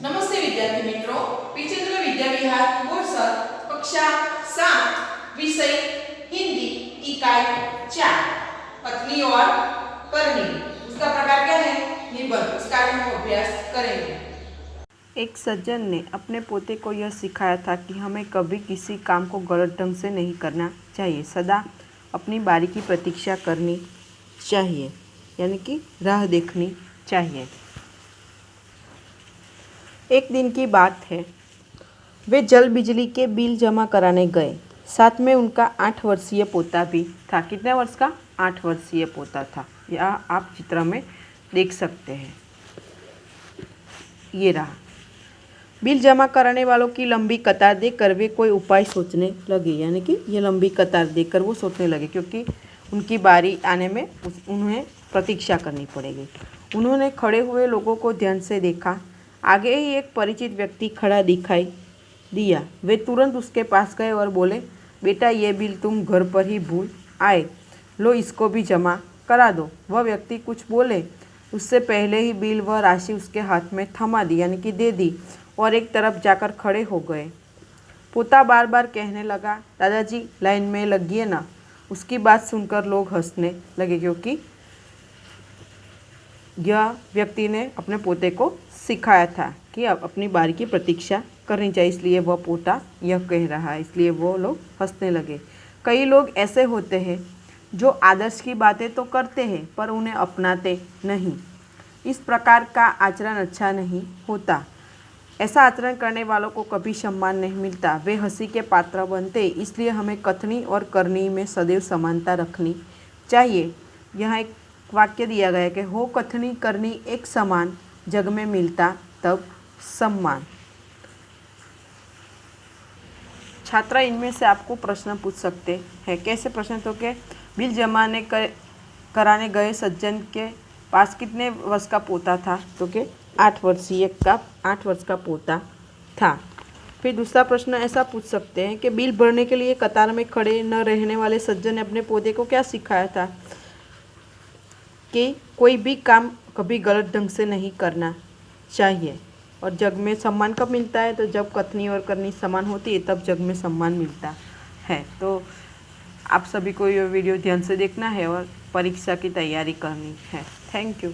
नमस्ते विद्यार्थी मित्रों, पिचेंद्र विद्या विहार बोरसर कक्षा 7 विषय हिंदी इकाई 4 पत्नी और करनी। उसका प्रकार क्या है? निबंध। उसका हम अभ्यास करेंगे। एक सज्जन ने अपने पोते को यह सिखाया था कि हमें कभी किसी काम को गलत ढंग से नहीं करना चाहिए, सदा अपनी बारी की प्रतीक्षा करनी चाहिए, यानी कि राह देखनी चाहिए। एक दिन की बात है, वे जल बिजली के बिल जमा कराने गए। साथ में उनका 8 वर्षीय पोता भी था। कितने वर्ष का? 8 वर्षीय पोता था। यह आप चित्र में देख सकते हैं। ये रहा। बिल जमा कराने वालों की लंबी कतार देखकर वे कोई उपाय सोचने लगे, यानी कि ये लंबी कतार देखकर वो सोचने लगे, क्योंकि उनकी बारी आने में उन्हें प्रतीक्षा करनी पड़ेगी। उन्होंने खड़े हुए लोगों को ध्यान से देखा। आगे ही एक परिचित व्यक्ति खड़ा दिखाई दिया। वे तुरंत उसके पास गए और बोले, बेटा, ये बिल तुम घर पर ही भूल आए, लो इसको भी जमा करा दो। वह व्यक्ति कुछ बोले उससे पहले ही बिल व राशि उसके हाथ में थमा दी, यानी कि दे दी, और एक तरफ जाकर खड़े हो गए। पोता बार बार कहने लगा, दादाजी लाइन में लगिए ना। उसकी बात सुनकर लोग हंसने लगे, क्योंकि यह व्यक्ति ने अपने पोते को सिखाया था कि अब अपनी बारी की प्रतीक्षा करनी चाहिए, इसलिए वह पोता यह कह रहा है, इसलिए वो लोग हंसने लगे। कई लोग ऐसे होते हैं जो आदर्श की बातें तो करते हैं पर उन्हें अपनाते नहीं। इस प्रकार का आचरण अच्छा नहीं होता। ऐसा आचरण करने वालों को कभी सम्मान नहीं मिलता, वे हंसी के पात्र बनते। इसलिए हमें कथनी और करनी में सदैव समानता रखनी चाहिए। यहाँ एक वाक्य दिया गया है कि हो कथनी करनी एक समान, जग में मिलता तब सम्मान। छात्रा इनमें से आपको प्रश्न पूछ सकते हैं। कैसे प्रश्न? तो के बिल जमाने कराने गए सज्जन के पास कितने वर्ष का पोता था? तो के 8 वर्ष का पोता था। फिर दूसरा प्रश्न ऐसा पूछ सकते हैं कि बिल भरने के लिए कतार में खड़े न रहने वाले सज्जन ने अपने पोते को क्या सिखाया था? कि कोई भी काम कभी गलत ढंग से नहीं करना चाहिए। और जग में सम्मान कब मिलता है? तो जब कथनी और करनी समान होती है, तब जग में सम्मान मिलता है। तो आप सभी को ये वीडियो ध्यान से देखना है और परीक्षा की तैयारी करनी है। Thank you.